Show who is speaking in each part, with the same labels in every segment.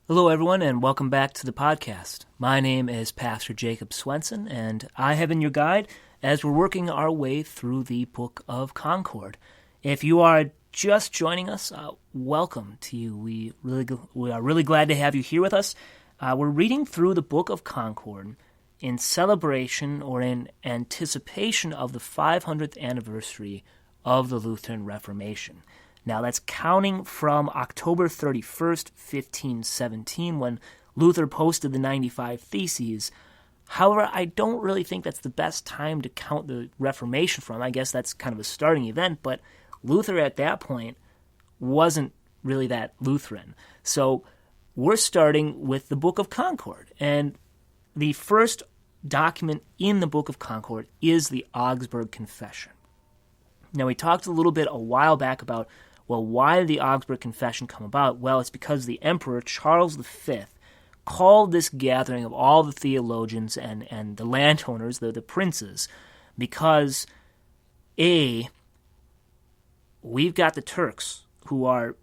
Speaker 1: Hello, everyone, and welcome back to the podcast. My name is Pastor Jacob Swenson, and I have been your guide as we're working our way through the Book of Concord. If you are just joining us, welcome to you. We are really glad to have you here with us. We're reading through the Book of Concord in celebration or in anticipation of the 500th anniversary of the Lutheran Reformation. Now, that's counting from October 31st, 1517, when Luther posted the 95 Theses. However, I don't really think that's the best time to count the Reformation from. I guess that's kind of a starting event, but Luther at that point wasn't really that Lutheran. So we're starting with the Book of Concord, and the first document in the Book of Concord is the Augsburg Confession. Now, we talked a little bit a while back about, why did the Augsburg Confession come about? Well, it's because the Emperor Charles V called this gathering of all the theologians and the landowners, the princes, because, we've got the Turks who are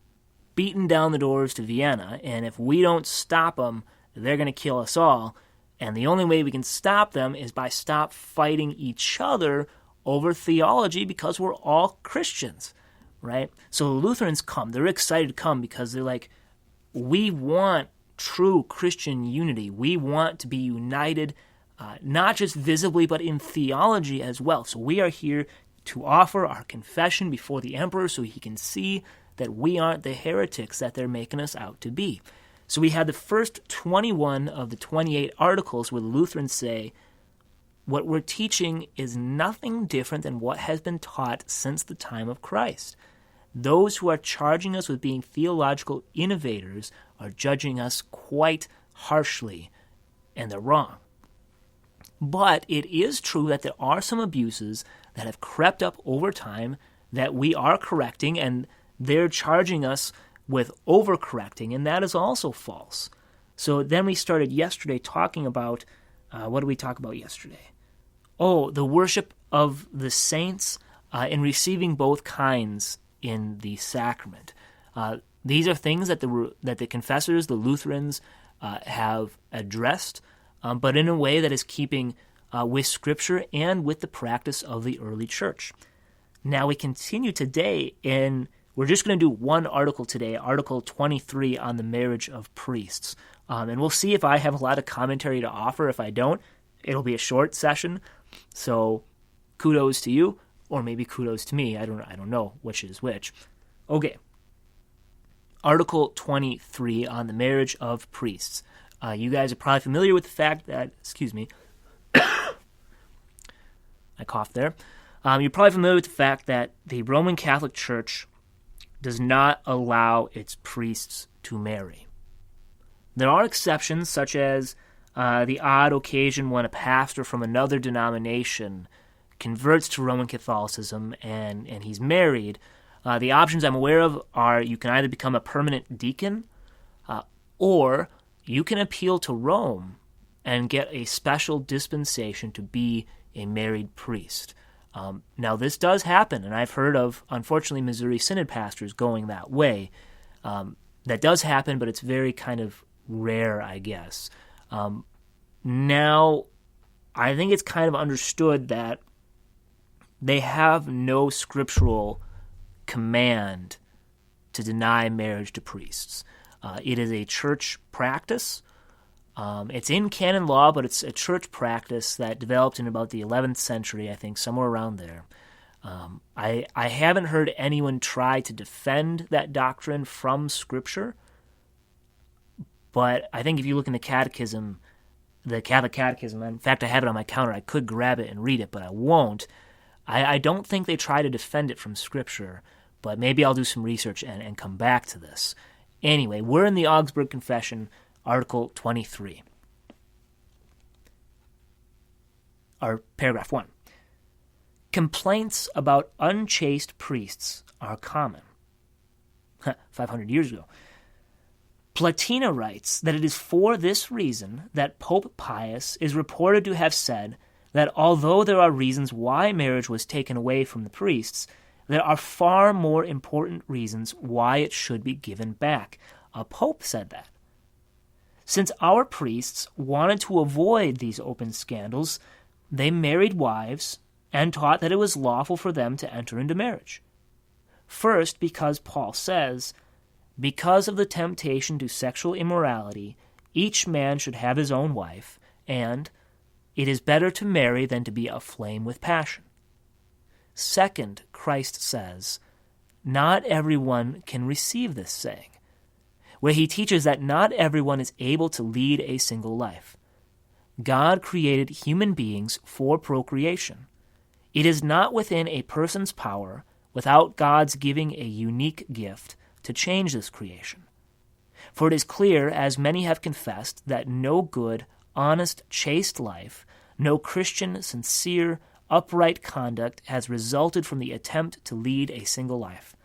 Speaker 1: beating down the doors to Vienna, and if we don't stop them, they're going to kill us all, and the only way we can stop them is by stop fighting each other over theology because we're all Christians. Right? So the Lutherans come. They're excited to come because they're like, we want true Christian unity. We want to be united, not just visibly, but in theology as well. So we are here to offer our confession before the emperor so he can see that we aren't the heretics that they're making us out to be. So we had the first 21 of the 28 articles where the Lutherans say, what we're teaching is nothing different than what has been taught since the time of Christ. Those who are charging us with being theological innovators are judging us quite harshly, and they're wrong. But it is true that there are some abuses that have crept up over time that we are correcting, and they're charging us with overcorrecting, and that is also false. So then we started yesterday talking about, what did we talk about yesterday? The worship of the saints in receiving both kinds in the sacrament. These are things that the confessors, the Lutherans, have addressed, but in a way that is keeping with Scripture and with the practice of the early church. Now we continue today, and we're just going to do one article today, Article 23 on the marriage of priests. And we'll see if I have a lot of commentary to offer. If I don't, it'll be a short session. So kudos to you. Or maybe kudos to me. I don't know which is which. Okay. Article 23 on the marriage of priests. You guys are probably familiar with the fact that, I coughed there. You're probably familiar with the fact that the Roman Catholic Church does not allow its priests to marry. There are exceptions, such as the odd occasion when a pastor from another denomination converts to Roman Catholicism and he's married. The options I'm aware of are you can either become a permanent deacon or you can appeal to Rome and get a special dispensation to be a married priest. Now, this does happen, and I've heard of, unfortunately, Missouri Synod pastors going that way. That does happen, but it's very kind of rare, I guess. Now, I think it's kind of understood that they have no scriptural command to deny marriage to priests. It is a church practice. It's in canon law, but it's a church practice that developed in about the 11th century, I think, somewhere around there. I haven't heard anyone try to defend that doctrine from Scripture, but I think if you look in the Catechism, the Catholic Catechism, in fact, I have it on my counter, I could grab it and read it, but I won't. I don't think they try to defend it from Scripture, but maybe I'll do some research and come back to this. Anyway, we're in the Augsburg Confession, Article 23. Or paragraph 1. Complaints about unchaste priests are common. 500 years ago. Platina writes that it is for this reason that Pope Pius is reported to have said that although there are reasons why marriage was taken away from the priests, there are far more important reasons why it should be given back. A pope said that. Since our priests wanted to avoid these open scandals, they married wives and taught that it was lawful for them to enter into marriage. First, because Paul says, because of the temptation to sexual immorality, each man should have his own wife, and it is better to marry than to be aflame with passion. Second, Christ says, not everyone can receive this saying, where he teaches that not everyone is able to lead a single life. God created human beings for procreation. It is not within a person's power, without God's giving a unique gift, to change this creation. For it is clear, as many have confessed, that no good, honest, chaste life, no Christian, sincere, upright conduct has resulted from the attempt to lead a single life.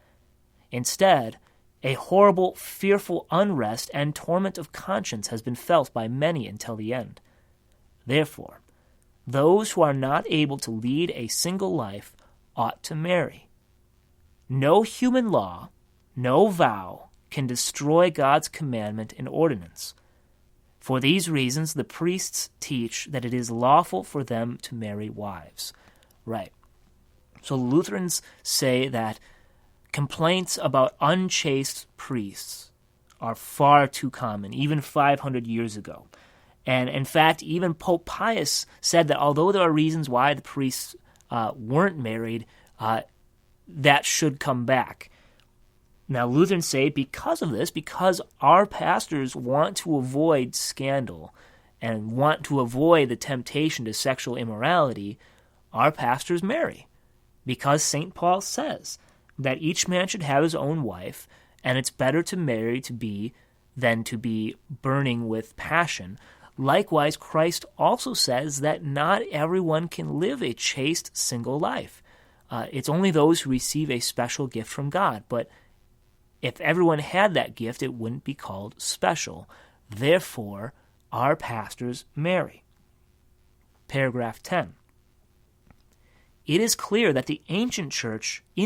Speaker 1: Instead, a horrible, fearful unrest and torment of conscience has been felt by many until the end. Therefore, those who are not able to lead a single life ought to marry. No human law, no vow, can destroy God's commandment and ordinance. For these reasons, the priests teach that it is lawful for them to marry wives. Right. So Lutherans say that complaints about unchaste priests are far too common, even 500 years ago. And in fact, even Pope Pius said that although there are reasons why the priests weren't married, that should come back. Now, Lutherans say because of this, because our pastors want to avoid scandal and want to avoid the temptation to sexual immorality, our pastors marry. Because St. Paul says that each man should have his own wife, and it's better to marry than to be burning with passion. Likewise, Christ also says that not everyone can live a chaste single life. It's only those who receive a special gift from God. But if everyone had that gift, it wouldn't be called special. Therefore, our pastors marry. Paragraph 10. It is clear that in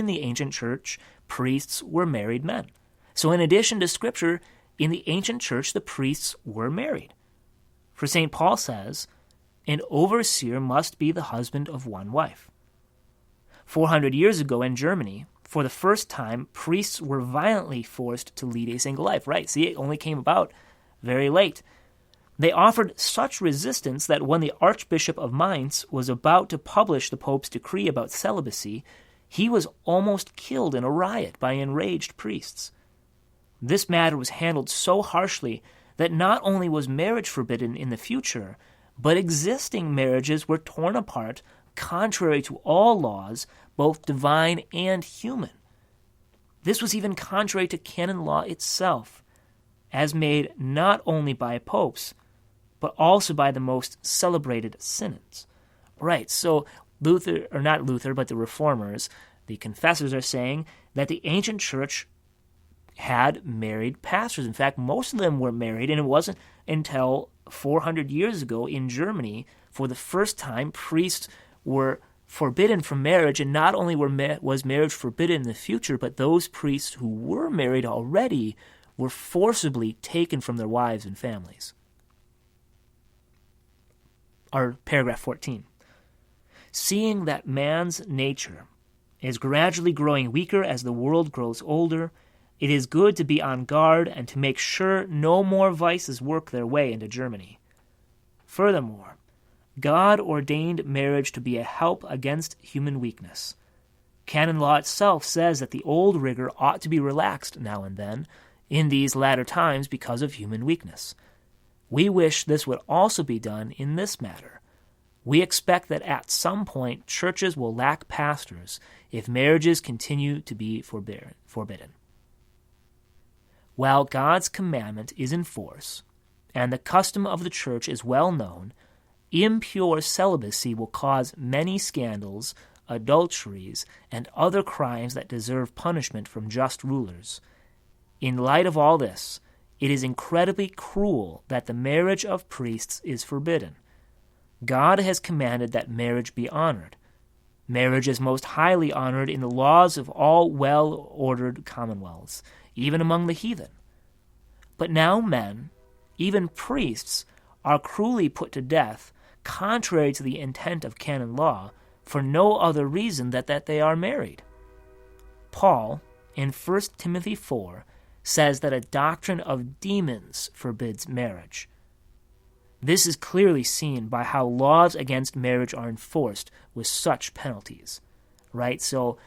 Speaker 1: the ancient church, priests were married men. So in addition to Scripture, in the ancient church, the priests were married. For St. Paul says, an overseer must be the husband of one wife. 400 years ago in Germany, for the first time, priests were violently forced to lead a single life. Right, see, it only came about very late. They offered such resistance that when the Archbishop of Mainz was about to publish the Pope's decree about celibacy, he was almost killed in a riot by enraged priests. This matter was handled so harshly that not only was marriage forbidden in the future, but existing marriages were torn apart contrary to all laws, both divine and human. This was even contrary to canon law itself, as made not only by popes, but also by the most celebrated synods. Right, so the Reformers, the confessors, are saying that the ancient church had married pastors. In fact, most of them were married, and it wasn't until 400 years ago in Germany, for the first time, priests were forbidden from marriage, and not only was marriage forbidden in the future, but those priests who were married already were forcibly taken from their wives and families. Or paragraph 14. Seeing that man's nature is gradually growing weaker as the world grows older, it is good to be on guard and to make sure no more vices work their way into Germany. Furthermore, God ordained marriage to be a help against human weakness. Canon law itself says that the old rigor ought to be relaxed now and then in these latter times because of human weakness. We wish this would also be done in this matter. We expect that at some point churches will lack pastors if marriages continue to be forbidden. While God's commandment is in force, and the custom of the church is well known, impure celibacy will cause many scandals, adulteries, and other crimes that deserve punishment from just rulers. In light of all this, it is incredibly cruel that the marriage of priests is forbidden. God has commanded that marriage be honored. Marriage is most highly honored in the laws of all well-ordered commonwealths, even among the heathen. But now men, even priests, are cruelly put to death, contrary to the intent of canon law, for no other reason than that they are married. Paul, in 1 Timothy 4, says that a doctrine of demons forbids marriage. This is clearly seen by how laws against marriage are enforced with such penalties, right? So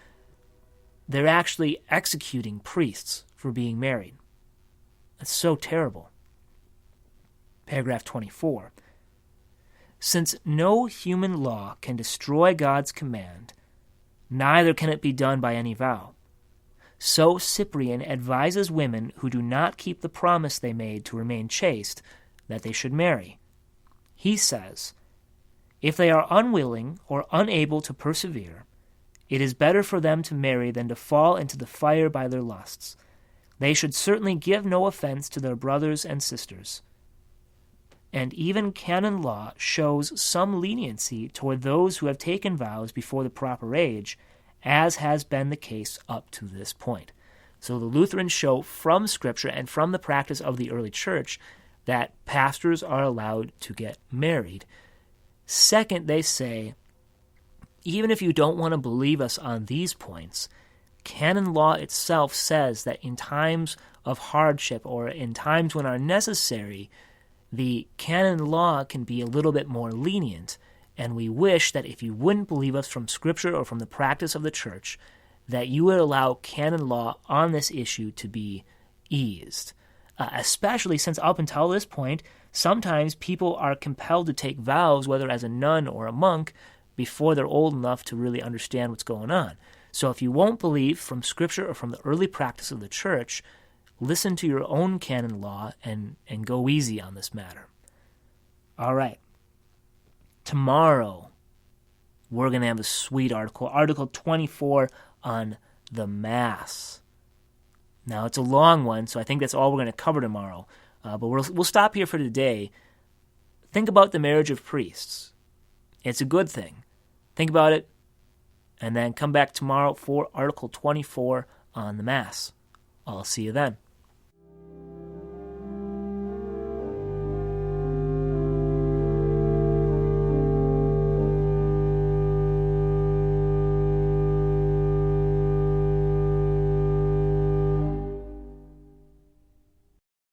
Speaker 1: they're actually executing priests for being married. That's so terrible. Paragraph 24. Since no human law can destroy God's command, neither can it be done by any vow. So Cyprian advises women who do not keep the promise they made to remain chaste that they should marry. He says, if they are unwilling or unable to persevere, it is better for them to marry than to fall into the fire by their lusts. They should certainly give no offense to their brothers and sisters. And even canon law shows some leniency toward those who have taken vows before the proper age, as has been the case up to this point. So the Lutherans show from Scripture and from the practice of the early church that pastors are allowed to get married. Second, they say, even if you don't want to believe us on these points, canon law itself says that in times of hardship or in times when are necessary, the canon law can be a little bit more lenient, and we wish that if you wouldn't believe us from Scripture or from the practice of the church, that you would allow canon law on this issue to be eased. Especially since up until this point, sometimes people are compelled to take vows, whether as a nun or a monk, before they're old enough to really understand what's going on. So if you won't believe from Scripture or from the early practice of the church, listen to your own canon law and go easy on this matter. All right. Tomorrow, we're going to have a sweet article, Article 24 on the Mass. Now, it's a long one, so I think that's all we're going to cover tomorrow. But we'll stop here for today. Think about the marriage of priests. It's a good thing. Think about it, and then come back tomorrow for Article 24 on the Mass. I'll see you then.